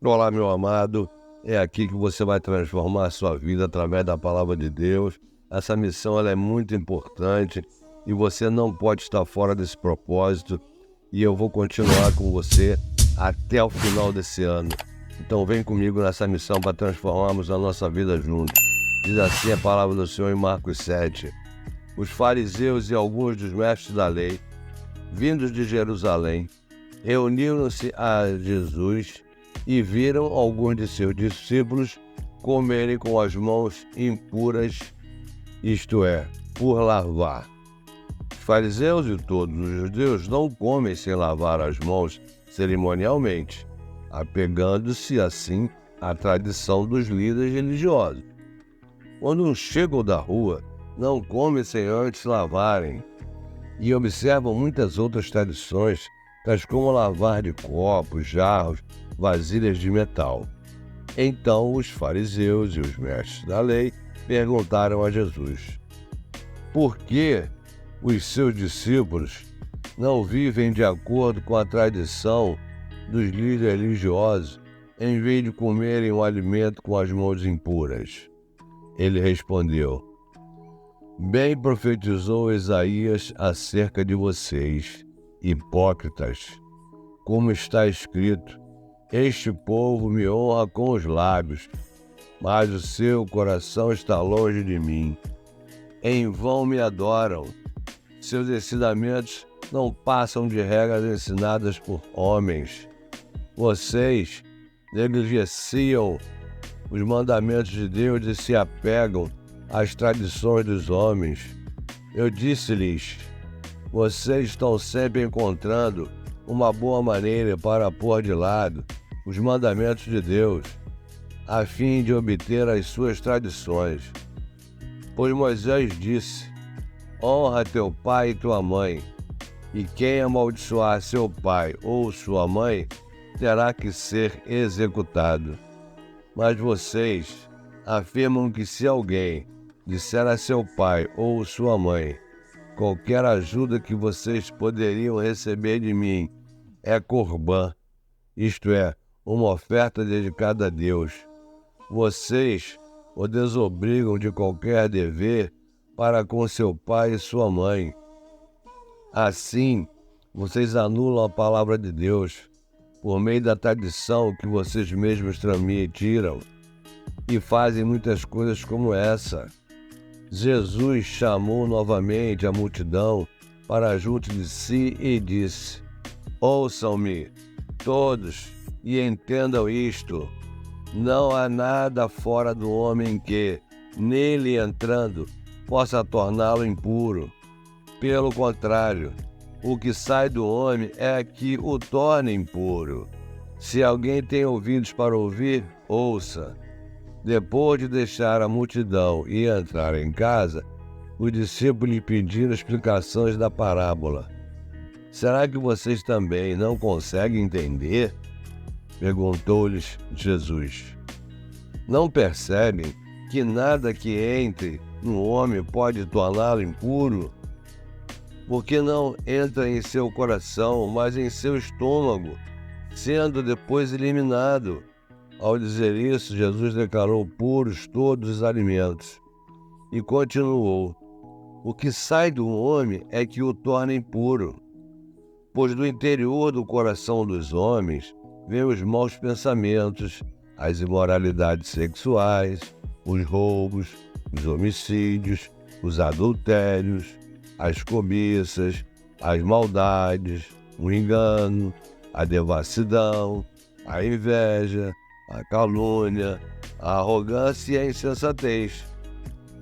Olá, meu amado. É aqui que você vai transformar a sua vida através da palavra de Deus. Essa missão ela é muito importante e você não pode estar fora desse propósito. E eu vou continuar com você até o final desse ano. Então vem comigo nessa missão para transformarmos a nossa vida juntos. Diz assim a palavra do Senhor em Marcos 7. Os fariseus e alguns dos mestres da lei, vindos de Jerusalém, reuniram-se a Jesus e viram alguns de seus discípulos comerem com as mãos impuras, isto é, por lavar. Os fariseus e todos os judeus não comem sem lavar as mãos cerimonialmente, apegando-se assim à tradição dos líderes religiosos. Quando chegam da rua, não comem sem antes lavarem, e observam muitas outras tradições, tais como lavar de copos, jarros, vasilhas de metal. Então os fariseus e os mestres da lei perguntaram a Jesus: por que os seus discípulos não vivem de acordo com a tradição dos líderes religiosos, em vez de comerem o alimento com as mãos impuras? Ele respondeu: bem profetizou Isaías acerca de vocês, hipócritas, como está escrito: este povo me honra com os lábios, mas o seu coração está longe de mim. Em vão me adoram. Seus ensinamentos não passam de regras ensinadas por homens. Vocês negligenciam os mandamentos de Deus e se apegam às tradições dos homens. Eu disse-lhes: vocês estão sempre encontrando uma boa maneira para pôr de lado os mandamentos de Deus, a fim de obter as suas tradições. Pois Moisés disse: honra teu pai e tua mãe, e quem amaldiçoar seu pai ou sua mãe terá que ser executado. Mas vocês afirmam que se alguém disser a seu pai ou sua mãe: qualquer ajuda que vocês poderiam receber de mim é corbã, isto é, uma oferta dedicada a Deus, vocês o desobrigam de qualquer dever para com seu pai e sua mãe. Assim, vocês anulam a palavra de Deus por meio da tradição que vocês mesmos transmitiram e fazem muitas coisas como essa. Jesus chamou novamente a multidão para junto de si e disse: ouçam-me todos e entendam isto. Não há nada fora do homem que, nele entrando, possa torná-lo impuro. Pelo contrário, o que sai do homem é que o torna impuro. Se alguém tem ouvidos para ouvir, ouça. Depois de deixar a multidão e entrar em casa, os discípulos lhe pediram explicações da parábola. Será que vocês também não conseguem entender? Perguntou-lhes Jesus. Não percebem que nada que entre no homem pode torná-lo impuro? Porque não entra em seu coração, mas em seu estômago, sendo depois eliminado. Ao dizer isso, Jesus declarou puros todos os alimentos e continuou: o que sai do homem é que o torna impuro, pois do interior do coração dos homens vêm os maus pensamentos, as imoralidades sexuais, os roubos, os homicídios, os adultérios, as cobiças, as maldades, o engano, a devassidão, a inveja, a calúnia, a arrogância e a insensatez.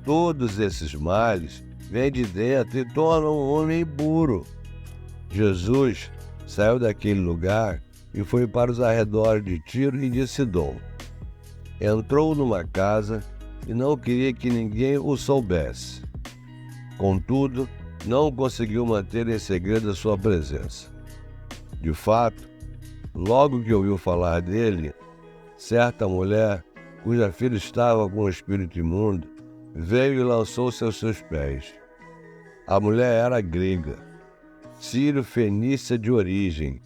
Todos esses males vêm de dentro e tornam o homem impuro. Jesus saiu daquele lugar e foi para os arredores de Tiro e de Sidom. Entrou numa casa e não queria que ninguém o soubesse. Contudo, não conseguiu manter em segredo a sua presença. De fato, logo que ouviu falar dele, certa mulher, cuja filha estava com o espírito imundo, veio e lançou-se aos seus pés. A mulher era grega, sírio-fenícia de origem,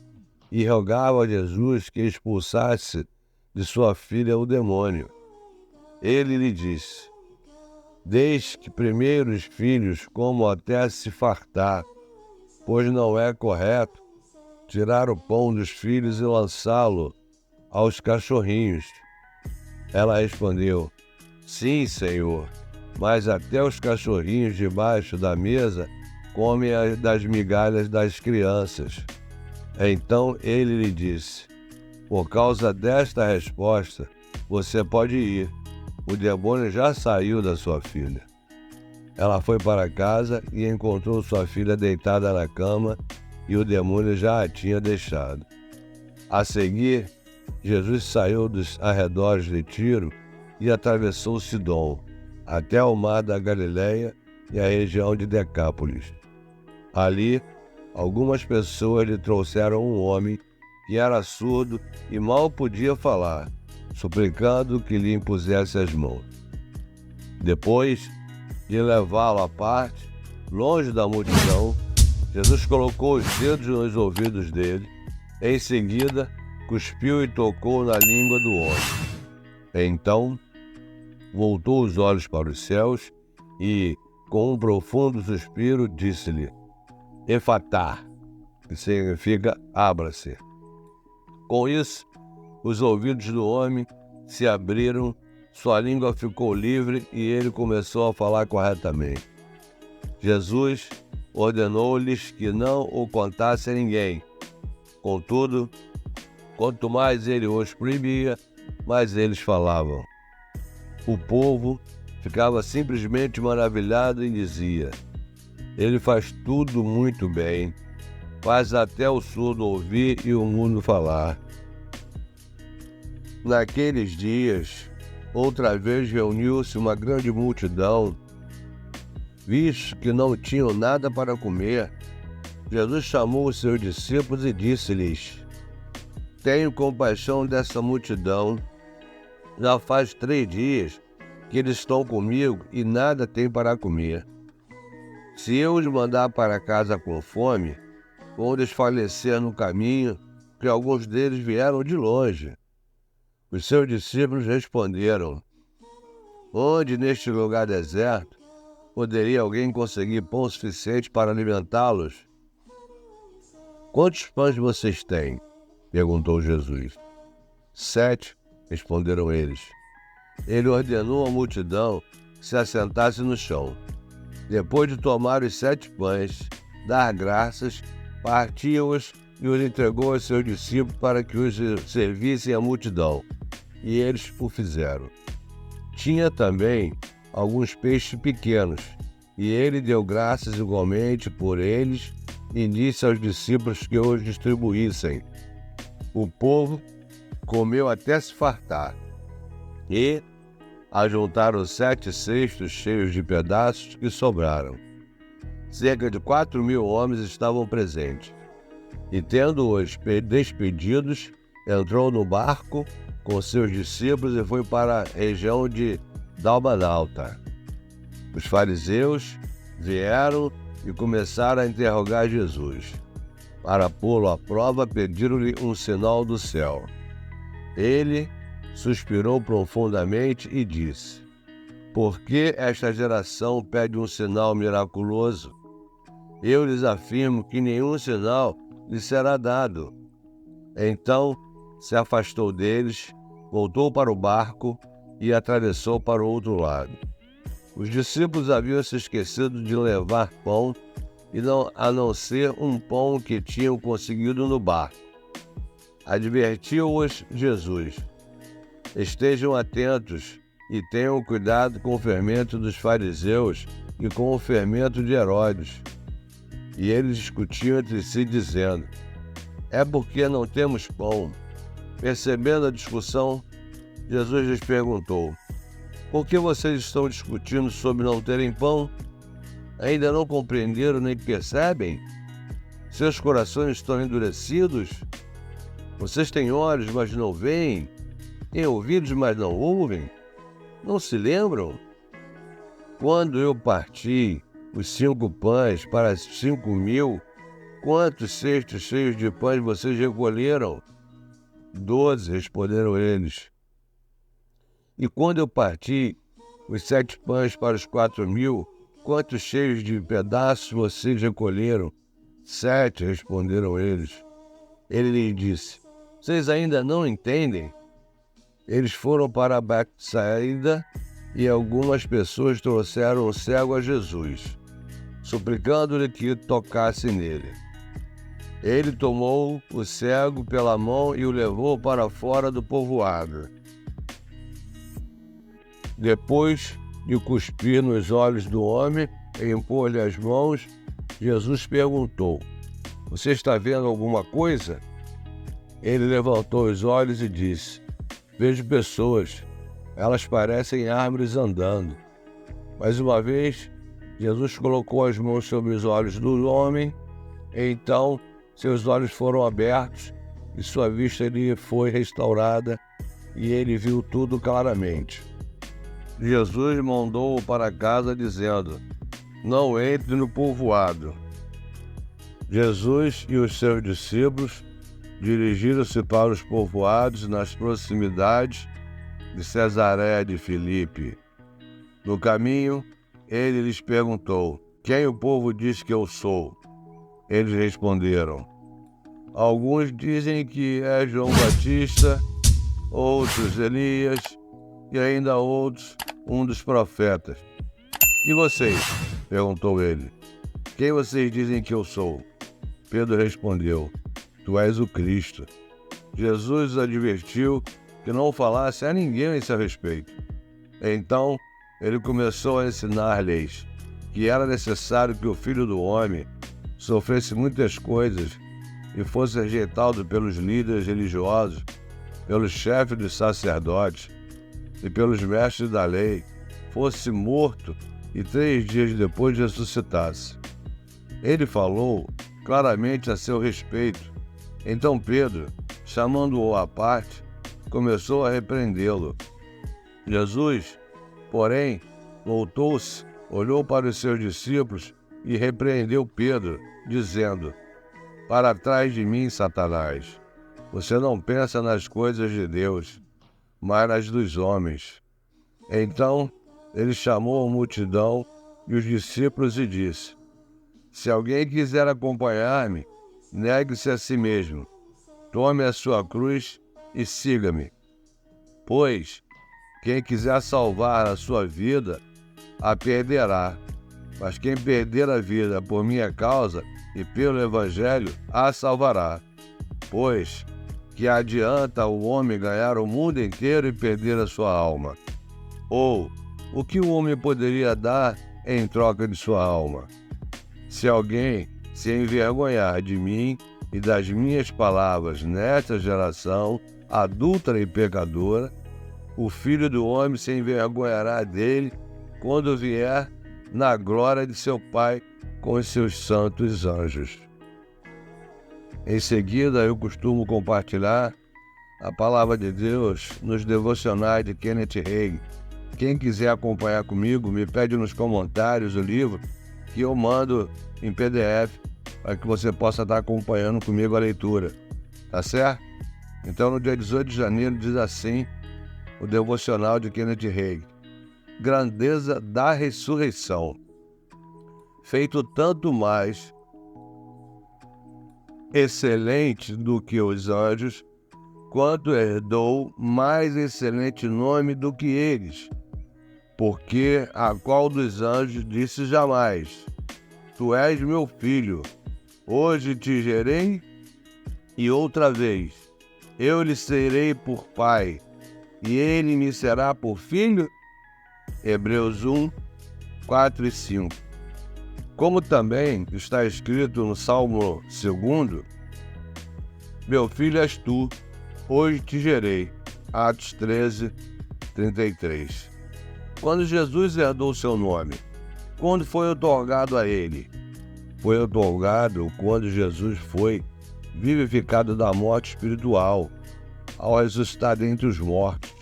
e rogava a Jesus que expulsasse de sua filha o demônio. Ele lhe disse: deixe que primeiro os filhos comam até se fartar, pois não é correto tirar o pão dos filhos e lançá-lo aos cachorrinhos. Ela respondeu: sim, Senhor, mas até os cachorrinhos debaixo da mesa comem das migalhas das crianças. Então ele lhe disse: por causa desta resposta, você pode ir. O demônio já saiu da sua filha. Ela foi para casa e encontrou sua filha deitada na cama e o demônio já a tinha deixado. A seguir, Jesus saiu dos arredores de Tiro e atravessou Sidom, até o mar da Galileia e a região de Decápolis. Ali, algumas pessoas lhe trouxeram um homem que era surdo e mal podia falar, suplicando que lhe impusesse as mãos. Depois de levá-lo à parte, longe da multidão, Jesus colocou os dedos nos ouvidos dele. Em seguida, cuspiu e tocou na língua do homem. Então, voltou os olhos para os céus e, com um profundo suspiro, disse-lhe: Efatá, que significa abra-se. Com isso, os ouvidos do homem se abriram, sua língua ficou livre e ele começou a falar corretamente. Jesus ordenou-lhes que não o contasse a ninguém. Contudo, quanto mais ele os proibia, mais eles falavam. O povo ficava simplesmente maravilhado e dizia: ele faz tudo muito bem, faz até o surdo ouvir e o mudo falar. Naqueles dias, outra vez reuniu-se uma grande multidão. Visto que não tinham nada para comer, Jesus chamou os seus discípulos e disse-lhes: tenho compaixão dessa multidão. Já faz 3 dias que eles estão comigo e nada têm para comer. Se eu os mandar para casa com fome, vão desfalecer no caminho, porque alguns deles vieram de longe. Os seus discípulos responderam: onde neste lugar deserto poderia alguém conseguir pão suficiente para alimentá-los? Quantos pães vocês têm? Perguntou Jesus. 7, responderam eles. Ele ordenou à multidão que se assentasse no chão. Depois de tomar os 7 pães, dar graças, partiu-os e os entregou aos seus discípulos para que os servissem à multidão. E eles o fizeram. Tinha também alguns peixes pequenos, e ele deu graças igualmente por eles e disse aos discípulos que os distribuíssem. O povo comeu até se fartar, e ajuntaram 7 cestos cheios de pedaços que sobraram. Cerca de 4.000 homens estavam presentes. E tendo-os despedidos, entrou no barco com seus discípulos e foi para a região de Dalmanalta. Os fariseus vieram e começaram a interrogar Jesus. Para pô-lo à prova, pediram-lhe um sinal do céu. Ele suspirou profundamente e disse: por que esta geração pede um sinal miraculoso? Eu lhes afirmo que nenhum sinal lhe será dado. Então se afastou deles, voltou para o barco e atravessou para o outro lado. Os discípulos haviam se esquecido de levar pão, a não ser um pão que tinham conseguido no barco. Advertiu-os Jesus: estejam atentos e tenham cuidado com o fermento dos fariseus e com o fermento de Herodes. E eles discutiam entre si, dizendo: é porque não temos pão. Percebendo a discussão, Jesus lhes perguntou: por que vocês estão discutindo sobre não terem pão? Ainda não compreenderam nem percebem? Seus corações estão endurecidos? Vocês têm olhos, mas não veem? Têm ouvidos, mas não ouvem? Não se lembram? Quando eu parti os 5 pães para 5.000, quantos cestos cheios de pães vocês recolheram? 12, responderam eles. E quando eu parti os 7 pães para os 4.000, quantos cheios de pedaços vocês recolheram? 7, responderam eles. Ele lhes disse: vocês ainda não entendem? Eles foram para Betsaida e algumas pessoas trouxeram o cego a Jesus, suplicando-lhe que tocasse nele. Ele tomou o cego pela mão e o levou para fora do povoado. Depois de cuspir nos olhos do homem e impor-lhe as mãos, Jesus perguntou: você está vendo alguma coisa? Ele levantou os olhos e disse: vejo pessoas, elas parecem árvores andando. Mais uma vez, Jesus colocou as mãos sobre os olhos do homem, e então seus olhos foram abertos e sua vista lhe foi restaurada, e ele viu tudo claramente. Jesus mandou-o para casa, dizendo: não entre no povoado. Jesus e os seus discípulos dirigiram-se para os povoados nas proximidades de Cesareia de Filipe. No caminho, ele lhes perguntou: quem o povo diz que eu sou? Eles responderam: alguns dizem que é João Batista, outros Elias e ainda outros um dos profetas. E vocês? Perguntou ele. Quem vocês dizem que eu sou? Pedro respondeu: tu és o Cristo. Jesus advertiu que não falasse a ninguém a esse respeito. Então ele começou a ensinar-lhes que era necessário que o Filho do Homem sofresse muitas coisas e fosse rejeitado pelos líderes religiosos, pelos chefes dos sacerdotes e pelos mestres da lei, fosse morto e 3 dias depois ressuscitasse. Ele falou claramente a seu respeito. Então Pedro, chamando-o à parte, começou a repreendê-lo. Jesus, porém, voltou-se, olhou para os seus discípulos e repreendeu Pedro, dizendo: para trás de mim, Satanás, você não pensa nas coisas de Deus, mas nas dos homens. Então ele chamou a multidão e os discípulos e disse: se alguém quiser acompanhar-me, negue-se a si mesmo, tome a sua cruz e siga-me. Pois quem quiser salvar a sua vida, a perderá. Mas quem perder a vida por minha causa e pelo Evangelho, a salvará. Pois que adianta o homem ganhar o mundo inteiro e perder a sua alma? Ou o que o homem poderia dar em troca de sua alma? Se alguém se envergonhar de mim e das minhas palavras nesta geração adúltera e pecadora, o Filho do Homem se envergonhará dele quando vier na glória de seu Pai com os seus santos anjos. Em seguida, eu costumo compartilhar a palavra de Deus nos devocionais de Kenneth Hagin. Quem quiser acompanhar comigo, me pede nos comentários o livro que eu mando em PDF para que você possa estar acompanhando comigo a leitura. Tá certo? Então, no dia 18 de janeiro, diz assim o devocional de Kenneth Hagin: grandeza da ressurreição, feito tanto mais excelente do que os anjos, quanto herdou mais excelente nome do que eles. Porque a qual dos anjos disse jamais: tu és meu filho, hoje te gerei, e outra vez, eu lhe serei por pai, e ele me será por filho? Hebreus 1, 4 e 5. Como também está escrito no Salmo 2, meu filho és tu, hoje te gerei. Atos 13, 33. Quando Jesus herdou seu nome, quando foi otorgado a ele? Foi otorgado quando Jesus foi vivificado da morte espiritual, ao ressuscitar dentre os mortos.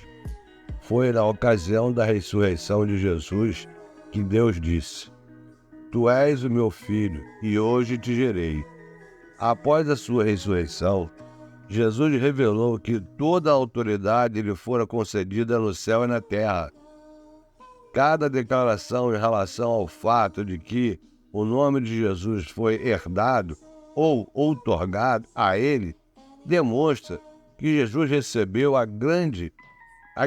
Foi na ocasião da ressurreição de Jesus que Deus disse: tu és o meu filho, e hoje te gerei. Após a sua ressurreição, Jesus revelou que toda a autoridade lhe fora concedida no céu e na terra. Cada declaração em relação ao fato de que o nome de Jesus foi herdado ou outorgado a ele demonstra que Jesus recebeu a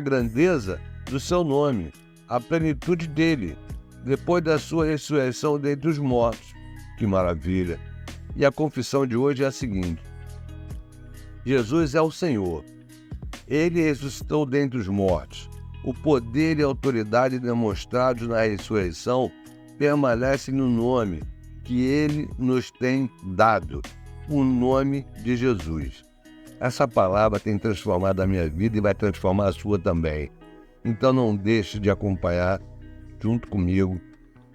grandeza do seu nome, a plenitude dele, depois da sua ressurreição dentre os mortos. Que maravilha! E a confissão de hoje é a seguinte: Jesus é o Senhor. Ele ressuscitou dentre os mortos. O poder e a autoridade demonstrados na ressurreição permanecem no nome que ele nos tem dado, o nome de Jesus. Essa palavra tem transformado a minha vida e vai transformar a sua também. Então não deixe de acompanhar junto comigo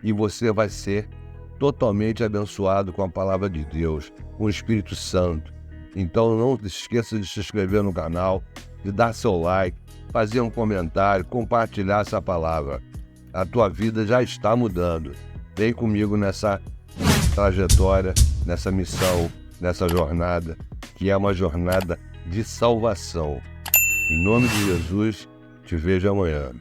e você vai ser totalmente abençoado com a palavra de Deus, com o Espírito Santo. Então não esqueça de se inscrever no canal, de dar seu like, fazer um comentário, compartilhar essa palavra. A tua vida já está mudando. Vem comigo nessa trajetória, nessa missão, nessa jornada, que é uma jornada de salvação. Em nome de Jesus, te vejo amanhã.